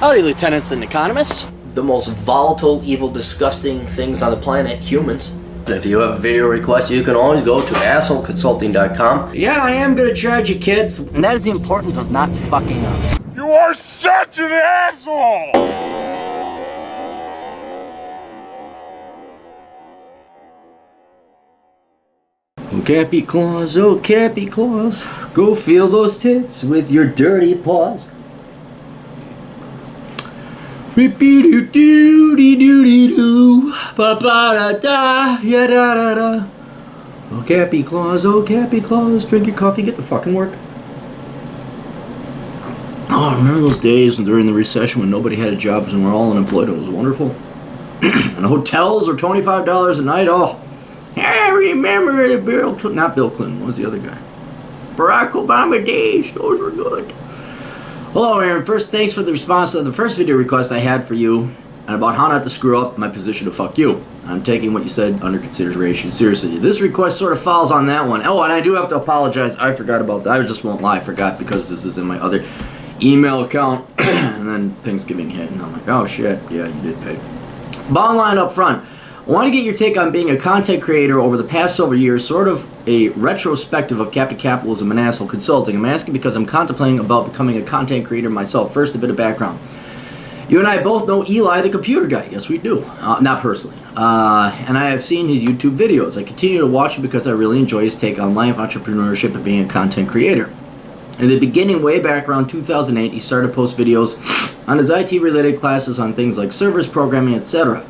Howdy, lieutenants and economists. The most volatile, evil, disgusting things on the planet, humans. If you have a video request, you can always go to assholeconsulting.com. Yeah, I am gonna charge you, kids. And that is the importance of not fucking up. You are such an asshole! Oh, Cappy Claus, oh, Cappy Claus, go feel those tits with your dirty paws. Beep-dee-doo-doo-dee-doo-dee-doo, ba-ba-da-da, ya-da-da-da. Oh, Cappy Claus, drink your coffee, get to fucking work. Oh, remember those days during the recession when nobody had a job and we're all unemployed? It was wonderful. And hotels were $25 a night. Oh, I remember the Bill Clinton, not Bill Clinton, what was the other guy? Barack Obama days, those were good. Hello, Aaron. First, thanks for the response to the first video request I had for you and about how not to screw up my position to fuck you. I'm taking what you said under consideration seriously. This request sort of falls on that one. Oh, and I do have to apologize. I forgot about that. I just won't lie. I forgot because this is in my other email account. And then Thanksgiving hit, and I'm like, oh shit, yeah, you did pay. Bottom line up front. I want to get your take on being a content creator over the past several years, sort of a retrospective of Capitalism and Asshole Consulting. I'm asking because I'm contemplating about becoming a content creator myself. First, a bit of background. You and I both know Eli, the computer guy. Yes, we do. Not personally. And I have seen his YouTube videos. I continue to watch him because I really enjoy his take on life, entrepreneurship, and being a content creator. In the beginning, way back around 2008, he started to post videos on his IT-related classes on things like servers, programming, etc.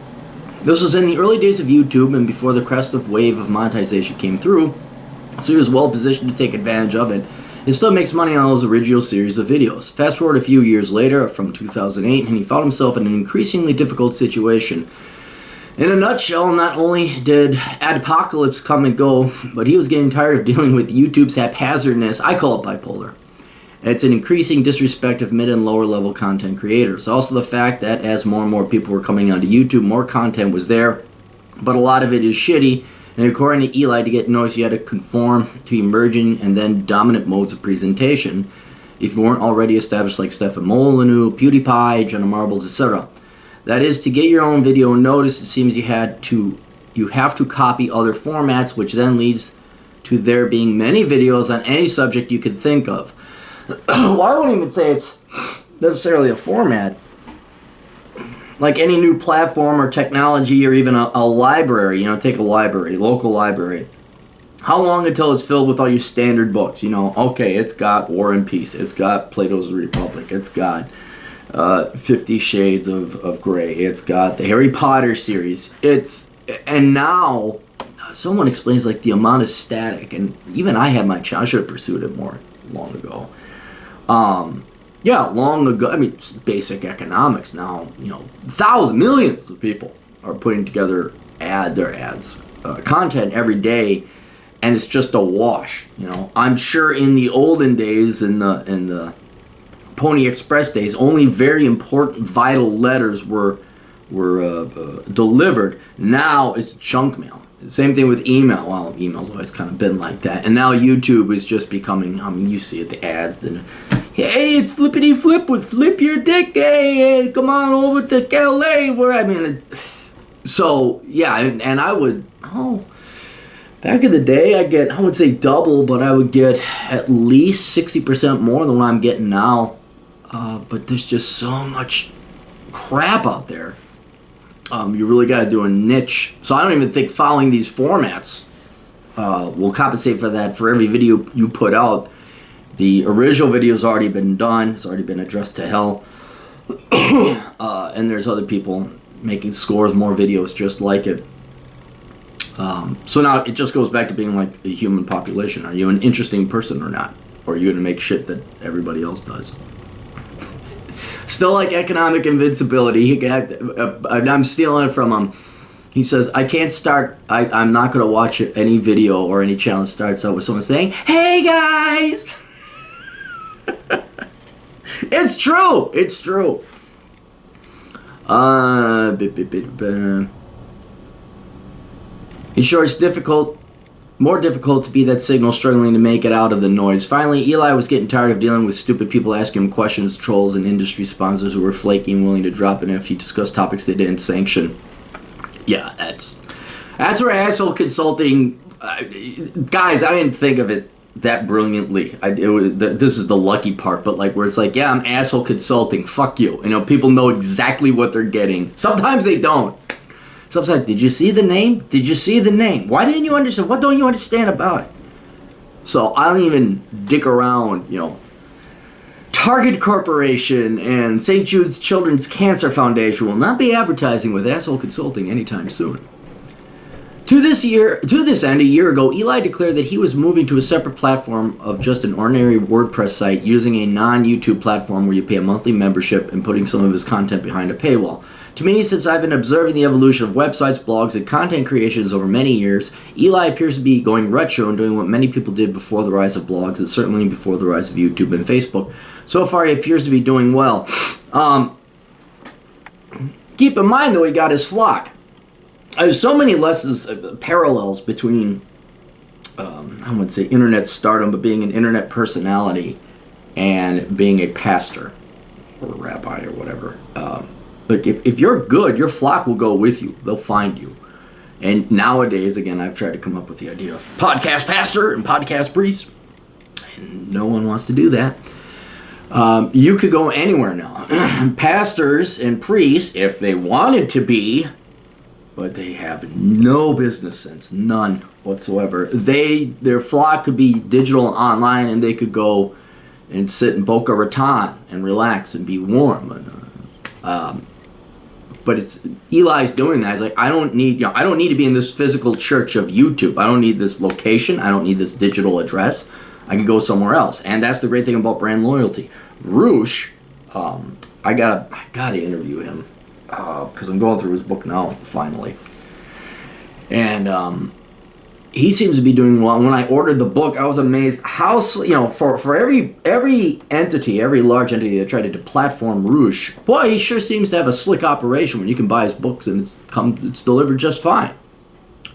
This was in the early days of YouTube and before the crest of wave of monetization came through, so he was well positioned to take advantage of it. It still makes money on those original series of videos. Fast forward a few years later, from 2008, and he found himself in an increasingly difficult situation. In a nutshell, not only did adpocalypse come and go, but he was getting tired of dealing with YouTube's haphazardness. I call it bipolar. It's an increasing disrespect of mid and lower level content creators. Also the fact that as more and more people were coming onto YouTube, more content was there, but a lot of it is shitty. And according to Eli, to get noticed, you had to conform to emerging and then dominant modes of presentation if you weren't already established like Stefan Molyneux, PewDiePie, Jenna Marbles, etc. That is, to get your own video noticed, it seems you have to copy other formats, which then leads to there being many videos on any subject you could think of. Well, I wouldn't even say it's necessarily a format. Like any new platform or technology or even a library, you know, take a library, local library. How long until it's filled with all your standard books? You know, okay, it's got War and Peace, it's got Plato's Republic, it's got 50 Shades of Grey, it's got the Harry Potter series. And now someone explains like the amount of static, and even I had my chance. I should have pursued it more long ago. Yeah, long ago. I mean, it's basic economics now. You know, millions of people are putting together content every day, and it's just a wash. You know, I'm sure in the olden days, in the Pony Express days, only very important, vital letters were delivered. Now it's junk mail. Same thing with email. Well, email's always kind of been like that. And now YouTube is just becoming, I mean, you see it, the ads. Hey, it's flippity flip with Flip Your Dick. Hey, come on over to LA. Where, I mean, so, yeah, and I would, back in the day, I would say double, but I would get at least 60% more than what I'm getting now. But there's just so much crap out there. You really got to do a niche. So I don't even think following these formats will compensate for that. For every video you put out, the original video's already been done. It's already been addressed to hell. And there's other people making scores more videos just like it. So now it just goes back to being like the human population. Are you an interesting person or not? Or are you going to make shit that everybody else does? Still like economic invincibility. I'm stealing it from him. He says, I can't start, I'm not going to watch any video or any challenge starts out with someone saying, hey guys! It's true! It's true. In short, it's difficult more difficult to be that signal struggling to make it out of the noise. Finally, Eli was getting tired of dealing with stupid people asking him questions, trolls, and industry sponsors who were flaky and willing to drop in if he discussed topics they didn't sanction. Yeah, that's where asshole consulting... guys, I didn't think of it that brilliantly. This is the lucky part, but like where it's like, yeah, I'm asshole consulting. Fuck you. You know, people know exactly what they're getting. Sometimes they don't. Sometimes, did you see the name? Did you see the name? Why didn't you understand? What don't you understand about it? So I don't even dick around, you know. Target Corporation and St. Jude's Children's Cancer Foundation will not be advertising with asshole consulting anytime soon. To this end, a year ago, Eli declared that he was moving to a separate platform of just an ordinary WordPress site using a non-YouTube platform where you pay a monthly membership and putting some of his content behind a paywall. To me, since I've been observing the evolution of websites, blogs, and content creations over many years, Eli appears to be going retro and doing what many people did before the rise of blogs, and certainly before the rise of YouTube and Facebook. So far, he appears to be doing well. Keep in mind, though, he got his flock. There's so many lessons, parallels between, I would say internet stardom, but being an internet personality and being a pastor or a rabbi or whatever. Look, if you're good, your flock will go with you. They'll find you. And nowadays, again, I've tried to come up with the idea of podcast pastor and podcast priest. And no one wants to do that. You could go anywhere now. Pastors and priests, if they wanted to be, but they have no business sense, none whatsoever. Their flock could be digital and online, and they could go and sit in Boca Raton and relax and be warm. But it's Eli's doing that. He's like, I don't need to be in this physical church of YouTube. I don't need this location. I don't need this digital address. I can go somewhere else, and that's the great thing about brand loyalty. Roosh, I gotta interview him. Because I'm going through his book now, finally. And he seems to be doing well. When I ordered the book, I was amazed how, for every entity, every large entity that tried to deplatform Roosh, boy, he sure seems to have a slick operation when you can buy his books and it's delivered just fine.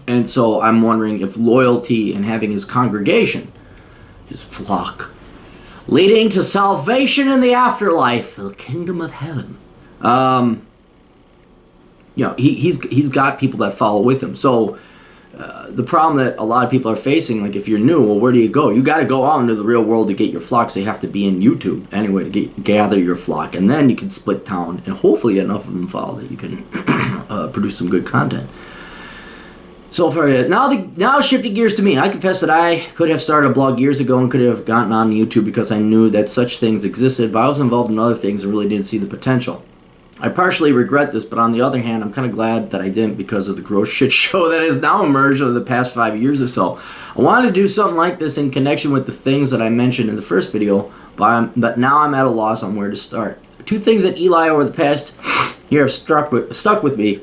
And so I'm wondering if loyalty and having his congregation, his flock, leading to salvation in the afterlife, the kingdom of heaven. He's got people that follow with him. So the problem that a lot of people are facing, like if you're new, well, where do you go? You got to go out into the real world to get your flock, so you have to be in YouTube anyway to gather your flock. And then you can split town, and hopefully enough of them follow that you can produce some good content. So far, now shifting gears to me. I confess that I could have started a blog years ago and could have gotten on YouTube because I knew that such things existed, but I was involved in other things and really didn't see the potential. I partially regret this, but on the other hand, I'm kind of glad that I didn't because of the gross shit show that has now emerged over the past 5 years or so. I wanted to do something like this in connection with the things that I mentioned in the first video, but now I'm at a loss on where to start. Two things that Eli over the past year have stuck with me.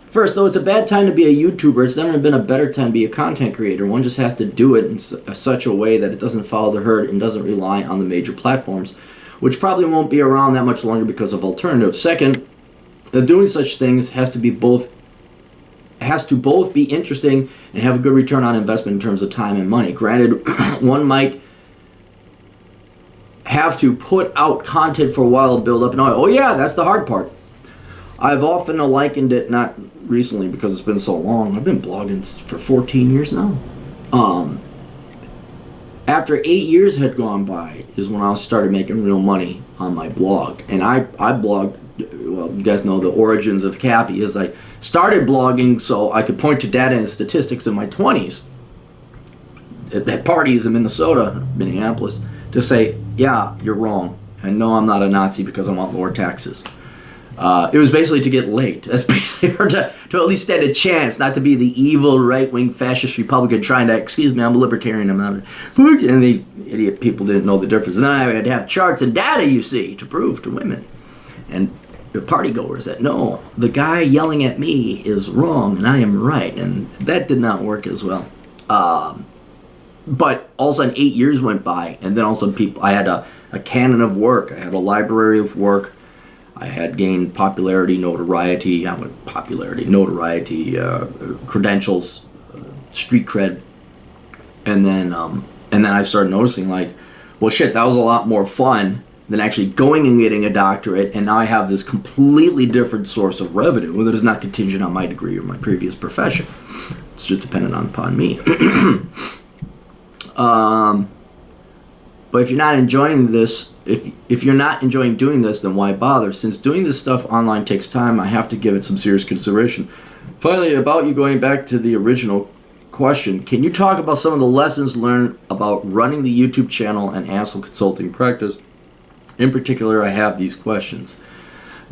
First, though it's a bad time to be a YouTuber, it's never been a better time to be a content creator. One just has to do it in such a way that it doesn't follow the herd and doesn't rely on the major platforms, which probably won't be around that much longer because of alternatives. Second, doing such things has to both be interesting and have a good return on investment in terms of time and money. Granted, one might have to put out content for a while and build up an audience. Oh yeah, that's the hard part. I've often likened it, not recently because it's been so long, I've been blogging for 14 years now. After 8 years had gone by is when I started making real money on my blog. And I blogged, well, you guys know the origins of Cappy, is I started blogging so I could point to data and statistics in my 20s at parties in Minneapolis, to say, yeah, you're wrong. And no, I'm not a Nazi because I want lower taxes. It was basically to get laid. That's basically, or to at least stand a chance, not to be the evil right-wing fascist Republican trying to, excuse me, I'm a libertarian, I'm not a... And the idiot people didn't know the difference. And then I had to have charts and data, you see, to prove to women and the partygoers that, no, the guy yelling at me is wrong and I am right. And that did not work as well. But all of a sudden 8 years went by, and then all of a sudden I had a canon of work. I had a library of work. I had gained popularity, credentials, street cred. And then I started noticing, like, well, shit, that was a lot more fun than actually going and getting a doctorate, and now I have this completely different source of revenue that is not contingent on my degree or my previous profession. It's just dependent upon me. But if you're not enjoying this, if you're not enjoying doing this, then why bother? Since doing this stuff online takes time, I have to give it some serious consideration. Finally, about you going back to the original question, can you talk about some of the lessons learned about running the YouTube channel and asshole consulting practice? In particular, I have these questions.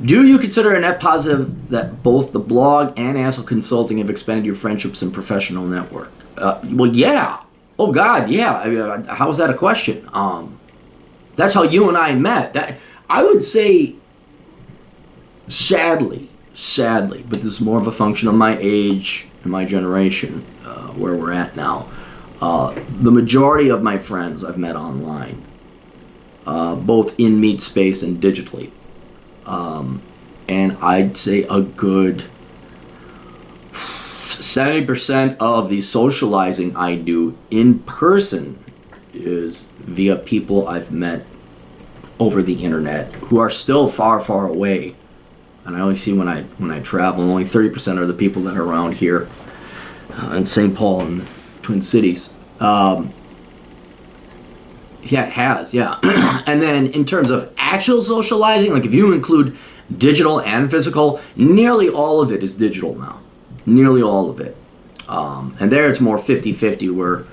Do you consider a net positive that both the blog and asshole consulting have expanded your friendships and professional network? Well, yeah. Oh, God, yeah. I mean, how is that a question? That's how you and I met. I would say, sadly, but this is more of a function of my age and my generation, where we're at now. The majority of my friends I've met online, both in meat space and digitally. And I'd say a good 70% of the socializing I do in person is via people I've met over the internet who are still far, far away. And I only see when I travel, only 30% are the people that are around here in St. Paul and Twin Cities. Yeah, it has, yeah. And then in terms of actual socializing, like if you include digital and physical, nearly all of it is digital now. Nearly all of it. And there it's more 50-50, where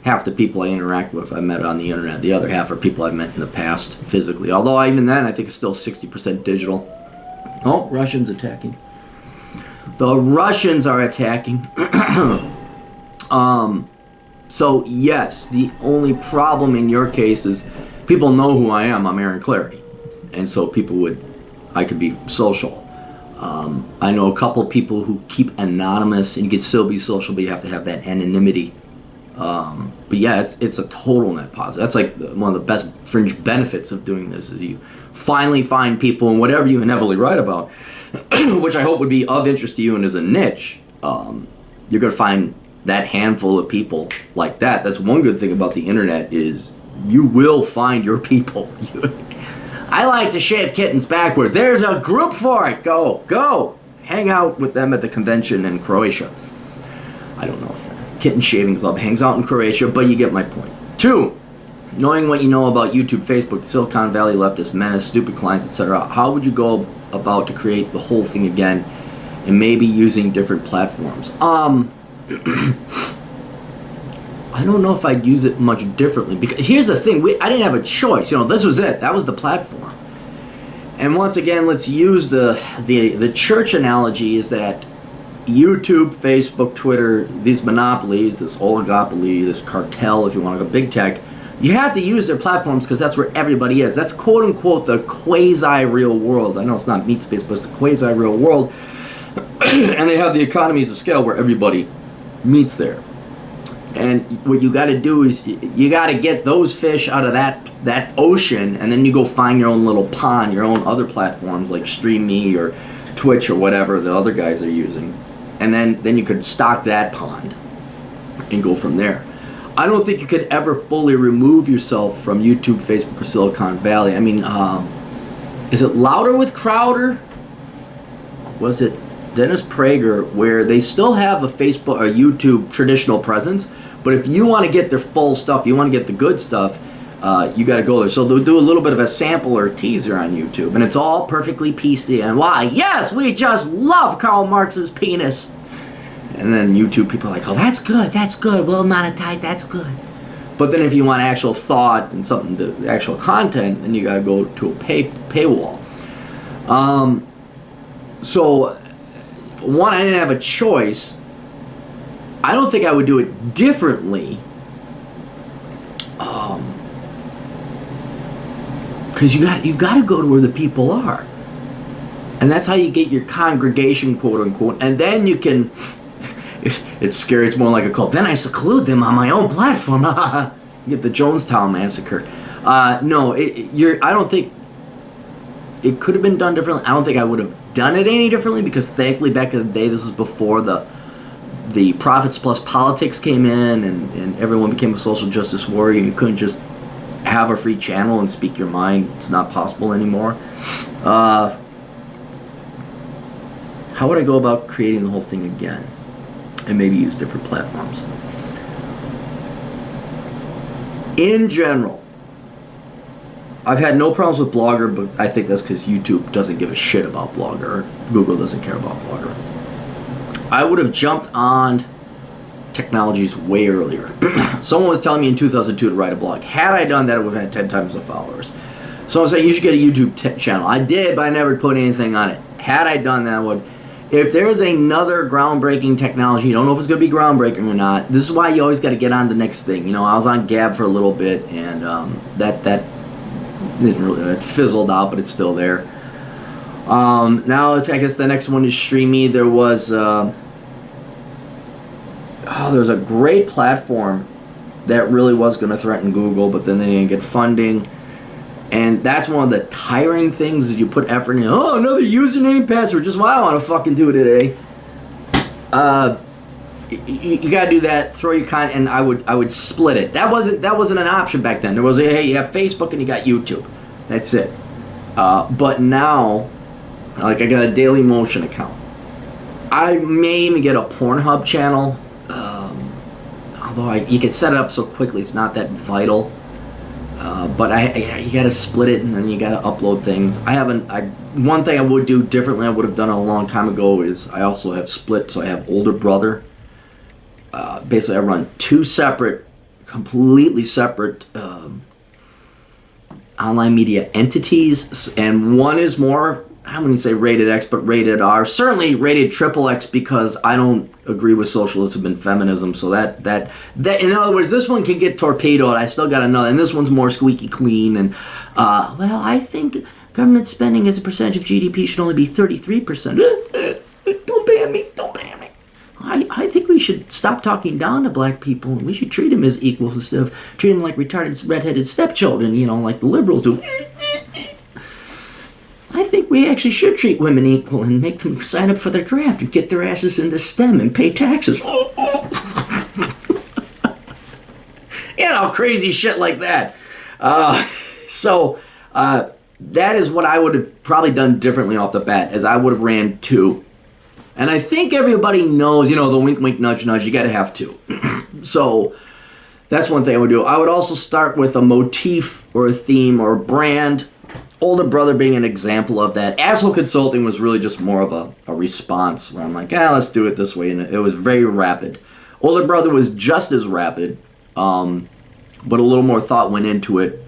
half the people I interact with I met on the internet. The other half are people I've met in the past physically. Although even then, I think it's still 60% digital. Oh, Russians attacking. The Russians are attacking. So yes, the only problem in your case is people know who I am. I'm Aaron Clarity. And so I could be social. I know a couple of people who keep anonymous, and you can still be social, but you have to have that anonymity. But yeah, it's a total net positive. That's like one of the best fringe benefits of doing this, is you finally find people, and whatever you inevitably write about, which I hope would be of interest to you and is a niche, you're going to find that handful of people like that. That's one good thing about the internet, is you will find your people. I like to shave kittens backwards. There's a group for it. Go. Hang out with them at the convention in Croatia. I don't know if the Kitten Shaving Club hangs out in Croatia, but you get my point. 2, knowing what you know about YouTube, Facebook, Silicon Valley leftist menace, stupid clients, etc., how would you go about to create the whole thing again, and maybe using different platforms? I don't know if I'd use it much differently, because here's the thing, I didn't have a choice. This was it. That was the platform. And once again, let's use the church analogy, is that YouTube, Facebook, Twitter, these monopolies, this oligopoly, this cartel, if you want to go big tech, you have to use their platforms because that's where everybody is. That's quote unquote the quasi-real world. I know it's not meat space, but it's the quasi-real world. And they have the economies of scale where everybody meets there. And what you got to do is you got to get those fish out of that ocean, and then you go find your own little pond, your own other platforms like StreamMe or Twitch or whatever the other guys are using. And then you could stock that pond and go from there. I don't think you could ever fully remove yourself from YouTube, Facebook, or Silicon Valley. I mean, is it Louder with Crowder? Was it Dennis Prager, where they still have a Facebook or YouTube traditional presence, but if you want to get their full stuff, you want to get the good stuff, you got to go there. So they'll do a little bit of a sample or a teaser on YouTube, and it's all perfectly PC. And why? Yes, we just love Karl Marx's penis. And then YouTube people are like, oh, that's good, we'll monetize, that's good. But then if you want actual thought and something, the actual content, then you got to go to a paywall. So, one, I didn't have a choice. I don't think I would do it differently. Because you got to go to where the people are. And that's how you get your congregation, quote unquote. And then you can, it's scary, it's more like a cult. Then I seclude them on my own platform. You get the Jonestown Massacre. No, I don't think it could have been done differently. I don't think I would have done it any differently, because thankfully back in the day, this was before the the Profits Plus Politics came in, and everyone became a social justice warrior. You couldn't just have a free channel and speak your mind. It's not possible anymore. How would I go about creating the whole thing again? And maybe use different platforms. In general, I've had no problems with Blogger, but I think that's because YouTube doesn't give a shit about Blogger. Google doesn't care about Blogger. I would have jumped on technologies way earlier. Someone was telling me in 2002 to write a blog. Had I done that, it would have had 10 times the followers. Someone said, you should get a YouTube channel. I did, but I never put anything on it. Had I done that, I would. If there's another groundbreaking technology, you don't know if it's going to be groundbreaking or not. This is why you always got to get on the next thing. You know, I was on Gab for a little bit, and that didn't really, it fizzled out, but it's still there. Now it's, I guess the next one is Streamy. There was there's a great platform that really was going to threaten Google, but then they didn't get funding. And that's one of the tiring things is you put effort in. Oh, another username, password. Just why I want to fucking do it today. You gotta do that. Throw your content, and I would split it. That wasn't an option back then. There was hey, you have Facebook and you got YouTube. That's it. But now, like I got a Daily Motion account. I may even get a Pornhub channel. Although you can set it up so quickly, it's not that vital. But you got to split it, and then you got to upload things. One thing I would do differently, I would have done a long time ago, is I also have split. So I have older brother. Basically, I run two completely separate online media entities, and one is more, I wouldn't say rated X, but rated R. Certainly rated triple X because I don't agree with socialism and feminism. So that in other words, this one can get torpedoed. I still got another, and this one's more squeaky clean. And well, I think government spending as a percentage of GDP should only be 33%. Don't ban me. Don't ban me. I think we should stop talking down to black people, and we should treat them as equals instead of treating them like retarded redheaded stepchildren. You know, like the liberals do. I think we actually should treat women equal and make them sign up for their draft and get their asses into STEM and pay taxes. You know, crazy shit like that. So that is what I would have probably done differently off the bat, as I would have ran two. And I think everybody knows, you know, the wink, wink, nudge, nudge, you got to have two. So that's one thing I would do. I would also start with a motif or a theme or a brand. Older brother being an example of that. Asshole Consulting was really just more of a response where I'm like, let's do it this way. And it was very rapid. Older brother was just as rapid, but a little more thought went into it.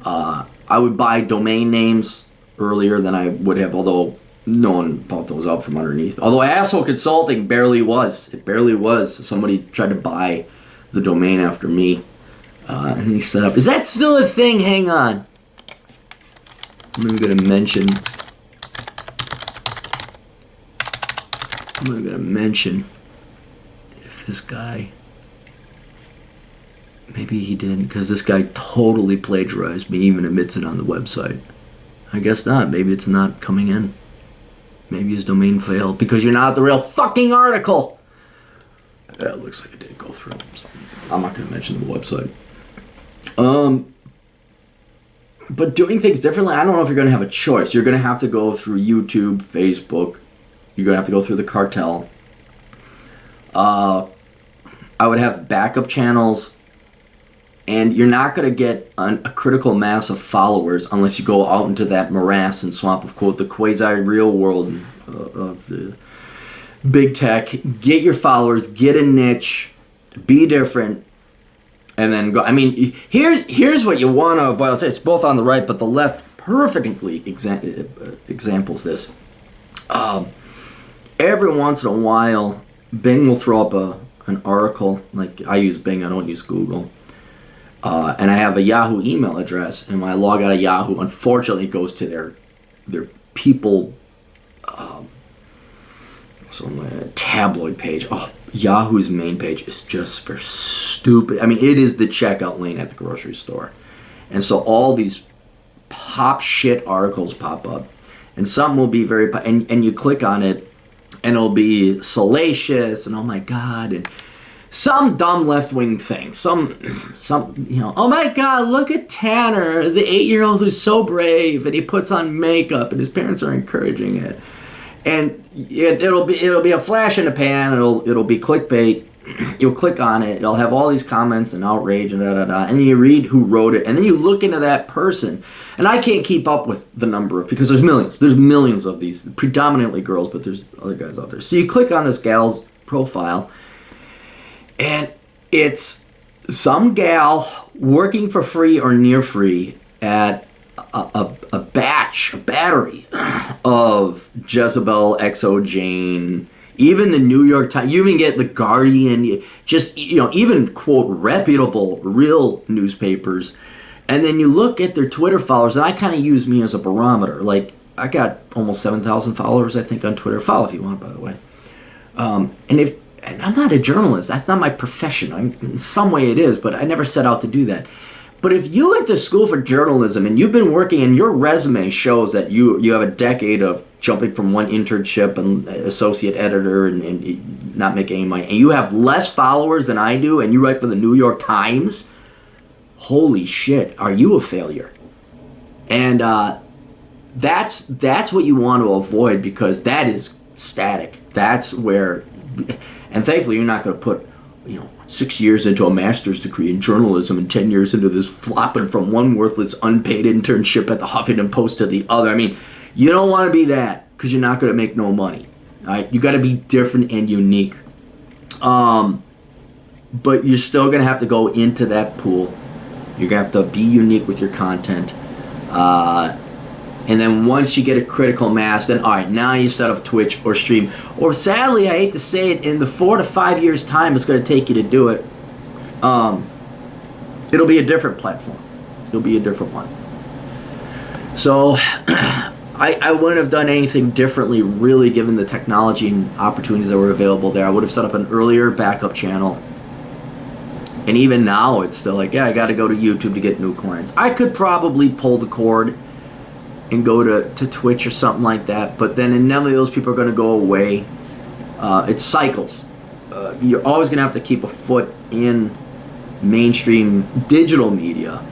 I would buy domain names earlier than I would have, although no one bought those out from underneath. Although Asshole Consulting barely was. It barely was. Somebody tried to buy the domain after me. And then he set up. Is that still a thing? Hang on. I'm going to mention if this guy, maybe he didn't, because this guy totally plagiarized me, even admits it on the website. I guess not. Maybe it's not coming in. Maybe his domain failed because you're not the real fucking article. Yeah, it looks like it did go through. So I'm not going to mention the website. But doing things differently, I don't know if you're going to have a choice. You're going to have to go through YouTube, Facebook. You're going to have to go through the cartel. I would have backup channels. And you're not going to get a critical mass of followers unless you go out into that morass and swamp of, quote, the quasi-real world of the big tech. Get your followers, get a niche, be different. And then go. I mean, here's what you want to avoid. It's both on the right, but the left perfectly examples this. Every once in a while, Bing will throw up an article. Like, I use Bing, I don't use Google. And I have a Yahoo email address, and when I log out of Yahoo, unfortunately, it goes to their people. So my tabloid page. Oh, Yahoo's main page is just for stupid. I mean, it is the checkout lane at the grocery store. And so all these pop shit articles pop up. And some will be very... And you click on it. and it'll be salacious, and oh my God, and some dumb left-wing thing, some, oh my God, look at Tanner, the 8-year-old who's so brave, and he puts on makeup, and his parents are encouraging it, and it'll be a flash in the pan, it'll be clickbait. You'll click on it, it'll have all these comments and outrage and and then you read who wrote it, and then you look into that person, and I can't keep up with the number of, because there's millions of these, predominantly girls, but there's other guys out there. So you click on this gal's profile, and it's some gal working for free or near free at a battery of Jezebel, XO Jane, even the New York Times, you even get the Guardian, just, even, quote, reputable, real newspapers. And then you look at their Twitter followers, and I kind of use me as a barometer. Like, I got almost 7,000 followers, I think, on Twitter. Follow if you want, by the way. And I'm not a journalist. That's not my profession. In some way it is, but I never set out to do that. But if you went to school for journalism and you've been working, and your resume shows that you have a decade of jumping from one internship and associate editor and not making any money, and you have less followers than I do, and you write for the New York Times, holy shit, are you a failure? And that's what you want to avoid, because that is static. That's where, and thankfully you're not going to put 6 years into a master's degree in journalism and 10 years into this flopping from one worthless unpaid internship at the Huffington Post to the other. I mean, you don't want to be that, because you're not going to make no money. All right? You got to be different and unique. But you're still going to have to go into that pool. You're going to have to be unique with your content. And then once you get a critical mass, then all right, now you set up Twitch or stream. Or sadly, I hate to say it, in the 4 to 5 years time it's going to take you to do it, it'll be a different platform. It'll be a different one. So I wouldn't have done anything differently, really, given the technology and opportunities that were available there. I would have set up an earlier backup channel. And even now, it's still like, yeah, I got to go to YouTube to get new clients. I could probably pull the cord and go to Twitch or something like that, but then inevitably those people are going to go away. It cycles. You're always going to have to keep a foot in mainstream digital media,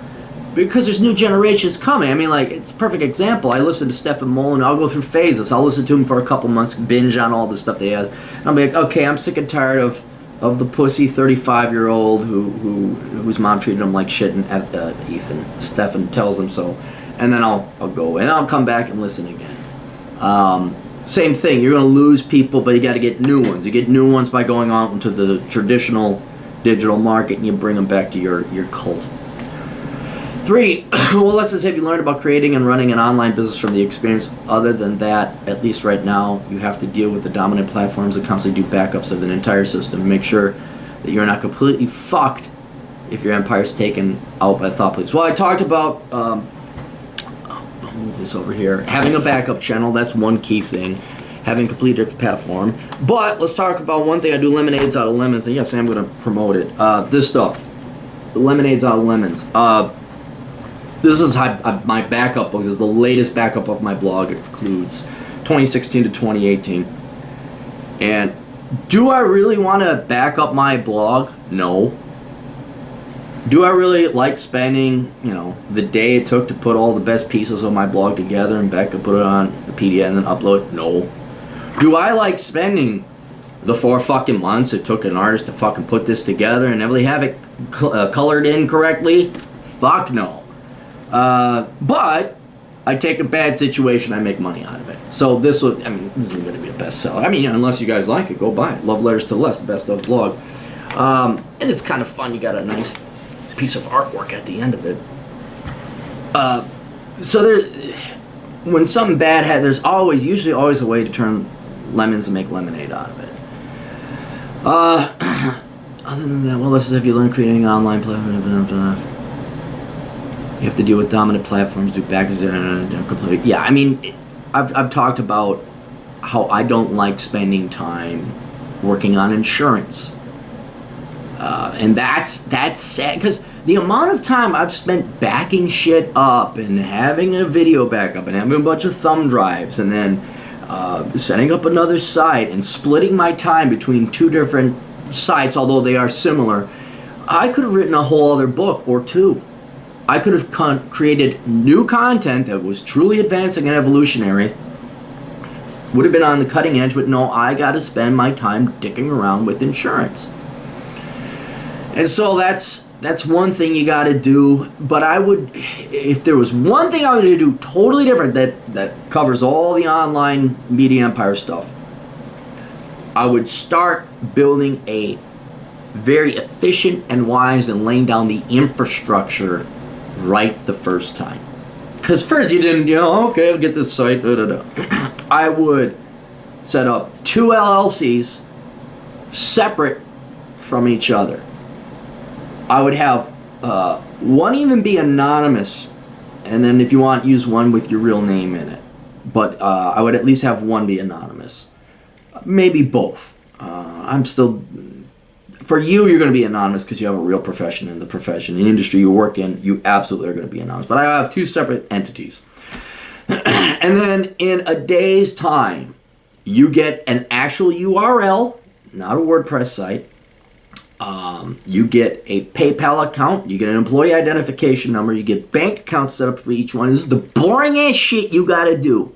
because there's new generations coming. I mean, like, it's a perfect example. I listen to Stefan Molyneux. I'll go through phases. I'll listen to him for a couple months, binge on all the stuff that he has. And I'll be like, okay, I'm sick and tired of the pussy 35-year-old whose mom treated him like shit, and Ethan Stefan tells him so. And then I'll go, and I'll come back and listen again. Same thing. You're going to lose people, but you got to get new ones. You get new ones by going out into the traditional digital market, and you bring them back to your cult. 3, what lessons have you learned about creating and running an online business from the experience? Other than that, at least right now, you have to deal with the dominant platforms that constantly do backups of an entire system. Make sure that you're not completely fucked if your empire's taken out by thought police. Well, I talked about, I'll move this over here, having a backup channel. That's one key thing. Having a completely different platform. But let's talk about one thing. I do lemonades out of lemons, and yes, I'm going to promote it. This stuff, lemonades out of lemons. This is my backup book. This is the latest backup of my blog. It includes 2016 to 2018. And do I really want to back up my blog? No. Do I really like spending, the day it took to put all the best pieces of my blog together and back and put it on the PDF and then upload? No. Do I like spending the 4 fucking months it took an artist to fucking put this together and really have it colored in correctly? Fuck no. But I take a bad situation, I make money out of it. So this isn't going to be a bestseller. Unless you guys like it, go buy it. Love Letters to Less, the best of blog. And it's kind of fun. You got a nice piece of artwork at the end of it. So when something bad happens, there's usually always a way to turn lemons and make lemonade out of it. Other than that, well, this is if you learn creating an online platform. You have to deal with dominant platforms, do backwards, completely. Yeah, I've talked about how I don't like spending time working on insurance. And that's sad, because the amount of time I've spent backing shit up and having a video backup and having a bunch of thumb drives and then setting up another site and splitting my time between two different sites, although they are similar, I could have written a whole other book or two. I could have created new content that was truly advancing and evolutionary, would have been on the cutting edge, but no, I got to spend my time dicking around with insurance. And so that's one thing you got to do. But I would, if there was one thing I would do totally different that covers all the online media empire stuff, I would start building a very efficient and wise and laying down the infrastructure right the first time. Because first you didn't, okay, I'll get this site, I would set up two LLCs separate from each other. I would have one even be anonymous, and then if you want, use one with your real name in it. But I would at least have one be anonymous. Maybe both. For you, you're going to be anonymous because you have a real profession in the profession. The industry you work in, you absolutely are going to be anonymous. But I have two separate entities. And then in a day's time, you get an actual URL, not a WordPress site. You get a PayPal account. You get an employee identification number. You get bank accounts set up for each one. This is the boring ass shit you got to do.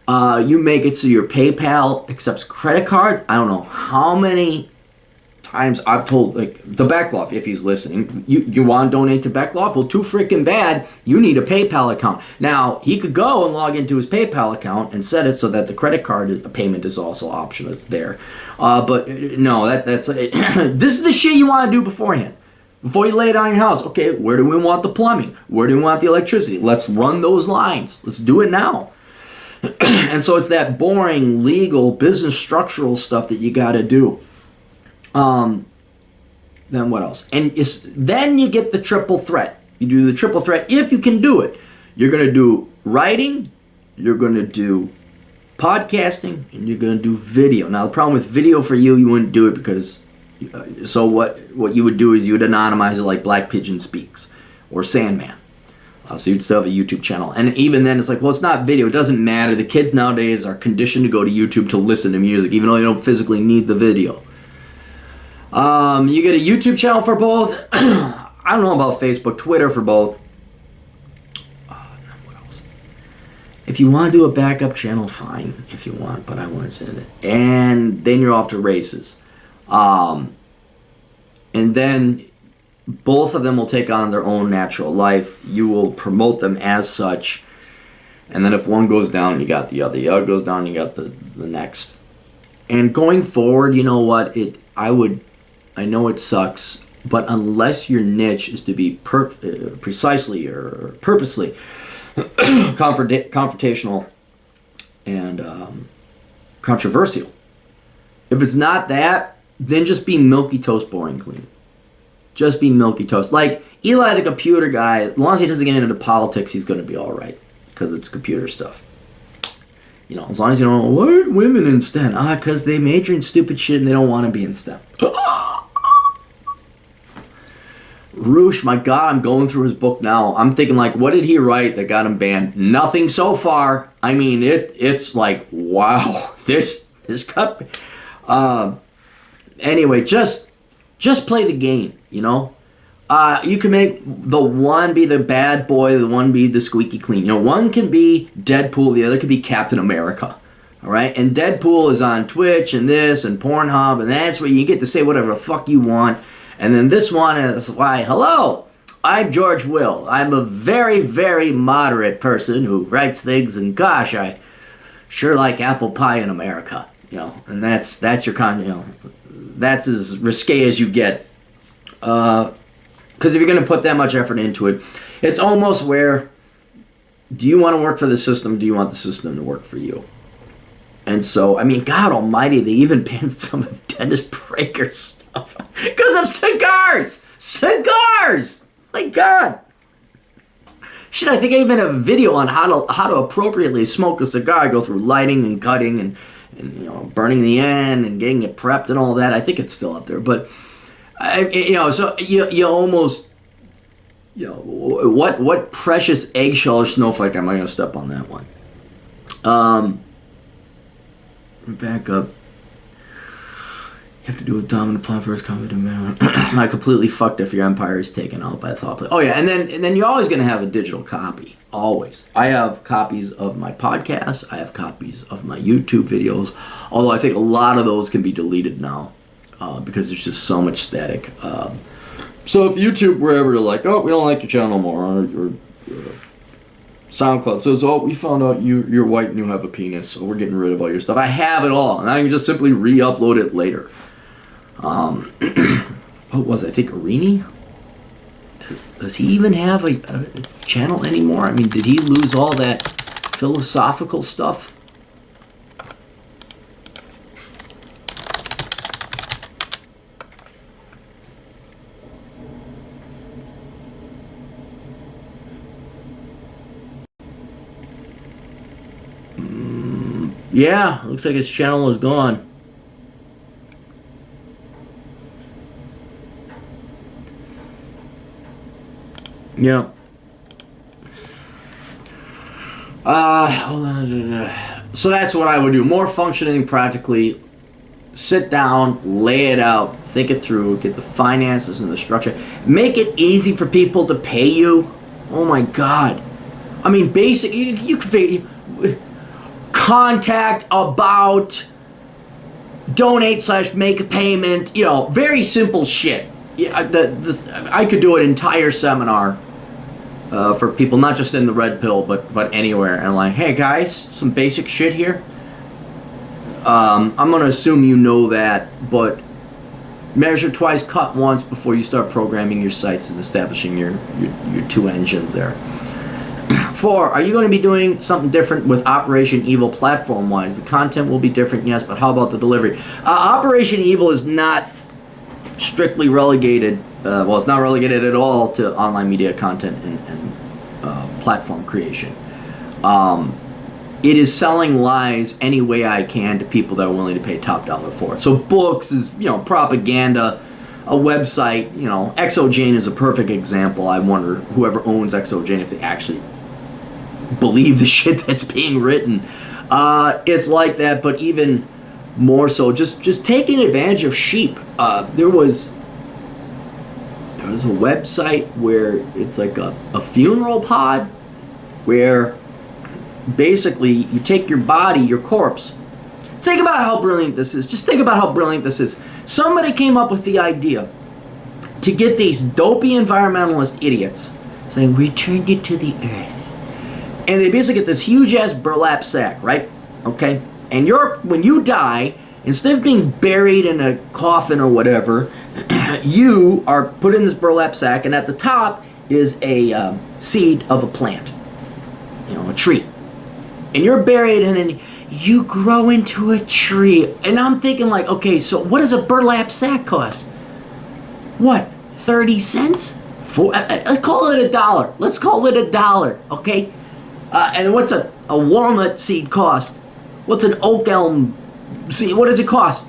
You make it so your PayPal accepts credit cards. I don't know how many times I've told, like, the Beckloff, if he's listening, you want to donate to Beckloff? Well, too freaking bad, you need a PayPal account. Now, he could go and log into his PayPal account and set it so that the credit card payment is also optional. It's there. But no, that's this is the shit you want to do beforehand. Before you lay it on your house, okay, where do we want the plumbing? Where do we want the electricity? Let's run those lines. Let's do it now. And so it's that boring, legal, business structural stuff that you got to do. Then what else? And then you get the triple threat. You do the triple threat if you can do it. You're going to do writing, you're going to do podcasting, and you're going to do video. Now, the problem with video for you wouldn't do it because... so what you would do is you would anonymize it like Black Pigeon Speaks or Sandman. So you'd still have a YouTube channel. And even then, it's like, well, it's not video. It doesn't matter. The kids nowadays are conditioned to go to YouTube to listen to music, even though they don't physically need the video. You get a YouTube channel for both. I don't know about Facebook, Twitter for both. What else? If you want to do a backup channel, fine. If you want, but I want to say that. And then you're off to races. And then both of them will take on their own natural life. You will promote them as such. And then if one goes down, you got the other. The other goes down, you got the next. And going forward, you know what? I know it sucks, but unless your niche is to be precisely or purposely confrontational and controversial, if it's not that, then just be milky toast, boring clean. Just be milky toast. Like Eli the computer guy, as long as he doesn't get into politics, he's going to be all right because it's computer stuff. As long as you don't know, why aren't women in STEM? Because they major in stupid shit and they don't want to be in STEM. Roosh, my God, I'm going through his book now. I'm thinking, like, what did he write that got him banned? Nothing so far. I mean, it's like, wow, this cut. Anyway, just play the game, You can make the one be the bad boy, the one be the squeaky clean. One can be Deadpool, the other can be Captain America. All right? And Deadpool is on Twitch and this and Pornhub, and that's where you get to say whatever the fuck you want. And then this one is, why, hello, I'm George Will. I'm a very, very moderate person who writes things, and gosh, I sure like apple pie in America. And that's your that's as risque as you get. Because if you're going to put that much effort into it, it's almost where, do you want to work for the system? Do you want the system to work for you? And so, I mean, God almighty, they even banned some of Dennis Prager's stuff because of cigars! Cigars! My God! Shit, I think I even have a video on how to appropriately smoke a cigar, go through lighting and cutting and burning the end and getting it prepped and all that. I think it's still up there, but... so you almost, what precious eggshell or snowflake am I going to step on that one? Back up. You have to do with dominant plot first, competent man. I completely fucked if your empire is taken out by a thought play. Oh yeah, and then you're always gonna have a digital copy. Always. I have copies of my podcasts. I have copies of my YouTube videos. Although I think a lot of those can be deleted now because there's just so much static. So if YouTube were ever like, oh, we don't like your channel more, or SoundCloud says, oh, we found out you're white and you have a penis, so we're getting rid of all your stuff. I have it all, and I can just simply re-upload it later. What was it? I think Arini? Does he even have a channel anymore? I mean, did he lose all that philosophical stuff? Yeah, looks like his channel is gone. Yeah. Hold on. So that's what I would do. More functioning, practically. Sit down, lay it out, think it through, get the finances and the structure. Make it easy for people to pay you. Oh my God. I mean, basic. You can contact, about, donate / make a payment. You know, very simple shit. Yeah, I could do an entire seminar for people, not just in the red pill, but anywhere, and like, hey guys, some basic shit here. I'm gonna assume you know that, but measure twice, cut once before you start programming your sites and establishing your two engines there. 4, are you going to be doing something different with Operation Evil platform-wise? The content will be different, yes, but how about the delivery? Operation Evil is not strictly relegated, well, it's not relegated at all to online media content and platform creation. It is selling lies any way I can to people that are willing to pay top dollar for it. So books is, propaganda. A website, Exojane is a perfect example. I wonder whoever owns Exojane, if they actually believe the shit that's being written. It's like that, but even more so, just taking advantage of sheep. There was a website where it's like a funeral pod where basically you take your body, your corpse. Think about how brilliant this is. Just think about how brilliant this is. Somebody came up with the idea to get these dopey environmentalist idiots saying, return you to the earth. And they basically get this huge ass burlap sack, right? Okay? And when you die, instead of being buried in a coffin or whatever, you are put in this burlap sack, and at the top is a seed of a plant, a tree. And you're buried, and then you grow into a tree. And I'm thinking like, okay, so what does a burlap sack cost? What, 30 cents? Let's call it $1. Let's call it $1, okay? And what's a walnut seed cost? What's an oak elm seed? What does it cost?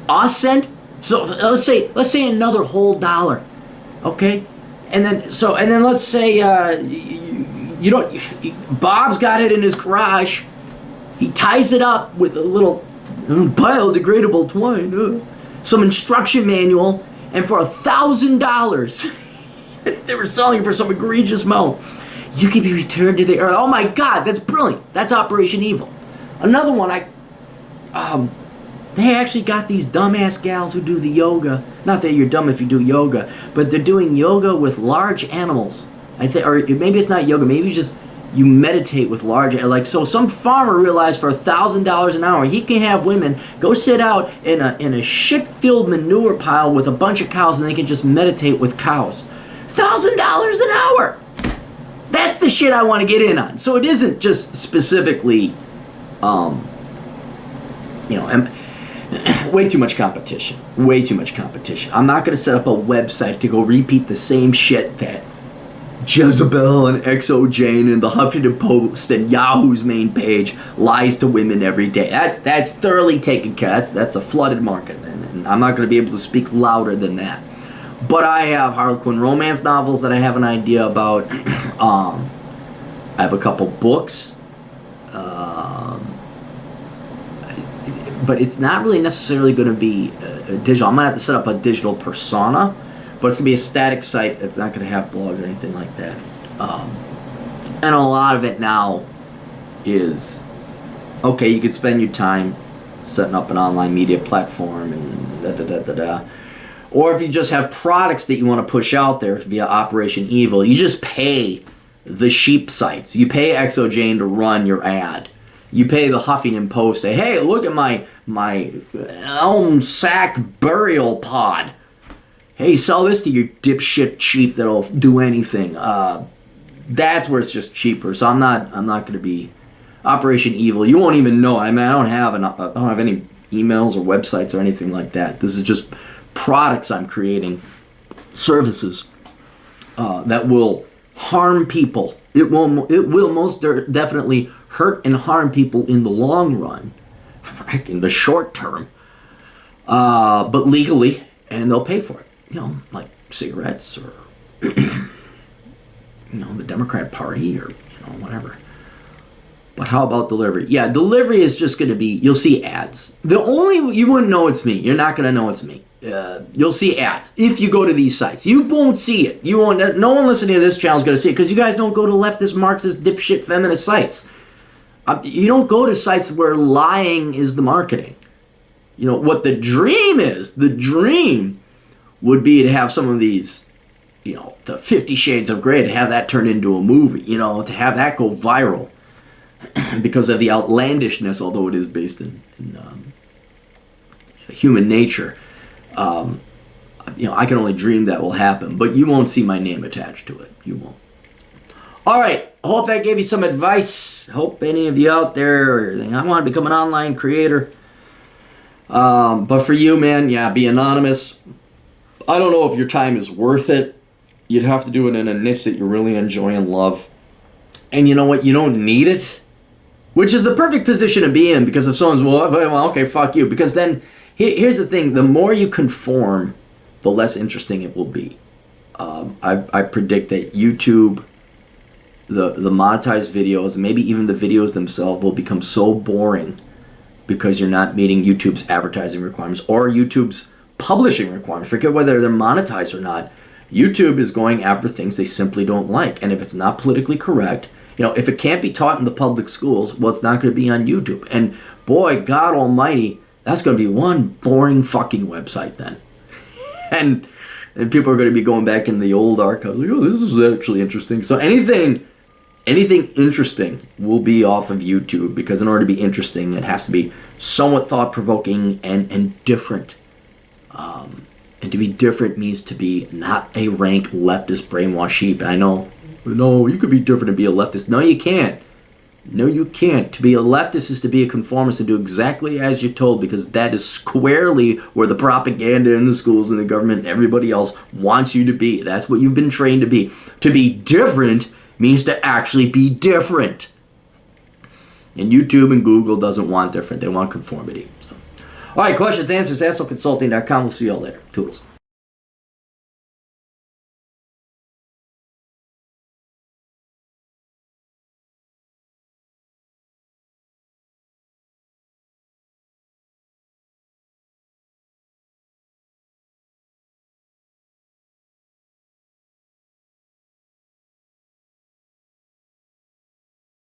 A cent? So let's say another whole $1, okay? And then let's say Bob's got it in his garage. He ties it up with a little biodegradable twine, some instruction manual, and for $1,000, they were selling for some egregious amount. You can be returned to the earth. Oh my God, that's brilliant. That's Operation Evil. Another one, they actually got these dumbass gals who do the yoga. Not that you're dumb if you do yoga, but they're doing yoga with large animals. Or maybe it's not yoga. Maybe it's just you meditate with large, so some farmer realized for $1,000 an hour he can have women go sit out in a shit-filled manure pile with a bunch of cows, and they can just meditate with cows. $1,000 an hour. That's the shit I want to get in on. So it isn't just specifically, way too much competition. Way too much competition. I'm not going to set up a website to go repeat the same shit that Jezebel and Exojane and the Huffington Post and Yahoo's main page lies to women every day. That's thoroughly taken care of. That's a flooded market, and I'm not going to be able to speak louder than that. But I have Harlequin romance novels that I have an idea about. I have a couple books. but it's not really necessarily going to be digital. I'm going to have to set up a digital persona, but it's going to be a static site. It's not going to have blogs or anything like that. And a lot of it now is, okay, you could spend your time setting up an online media platform and da-da-da-da-da. Or if you just have products that you want to push out there via Operation Evil, you just pay the sheep sites. You pay ExoJane to run your ad. You pay the Huffington Post, say, hey, look at my elm sack burial pod. Hey, sell this to your dipshit sheep that'll do anything. That's where it's just cheaper. So I'm not going to be Operation Evil. You won't even know. I mean, I don't have any emails or websites or anything like that. This is just products I'm creating, services that will harm people. It will most definitely hurt and harm people in the long run, in the short term, but legally, and they'll pay for it. Like cigarettes or the Democrat Party or whatever. But how about delivery? Yeah, delivery is just going to be, you'll see ads. You wouldn't know it's me. You're not going to know it's me. You'll see ads if you go to these sites. You won't see it. No one listening to this channel is going to see it because you guys don't go to leftist, Marxist, dipshit, feminist sites. You don't go to sites where lying is the marketing. What the dream is, the dream would be to have some of these, the 50 Shades of Grey, to have that turn into a movie, to have that go viral because of the outlandishness, although it is based in human nature. I can only dream that will happen, but you won't see my name attached to it. You won't. All right. I hope that gave you some advice. Hope any of you out there think, I want to become an online creator. But for you, man, be anonymous. I don't know if your time is worth it. You'd have to do it in a niche that you really enjoy and love. And you know what? You don't need it. Which is the perfect position to be in, because if someone's, well, okay, fuck you. Because then, here's the thing. The more you conform, the less interesting it will be. I predict that YouTube, the monetized videos, maybe even the videos themselves, will become so boring because you're not meeting YouTube's advertising requirements or YouTube's publishing requirements. Forget whether they're monetized or not. YouTube is going after things they simply don't like. And if it's not politically correct, if it can't be taught in the public schools, well, it's not going to be on YouTube. And boy, God almighty, that's going to be one boring fucking website then. And people are going to be going back in the old archives, like, oh, this is actually interesting. So anything interesting will be off of YouTube, because in order to be interesting, it has to be somewhat thought-provoking and different. And to be different means to be not a rank leftist brainwashed sheep. And I know, no, you could be different and be a leftist. No, you can't. No, you can't. To be a leftist is to be a conformist and do exactly as you're told, because that is squarely where the propaganda in the schools and the government and everybody else wants you to be. That's what you've been trained to be. To be different means to actually be different. And YouTube and Google doesn't want different. They want conformity. So. All right, questions, answers, AstroConsulting.com. We'll see you all later. Toodles.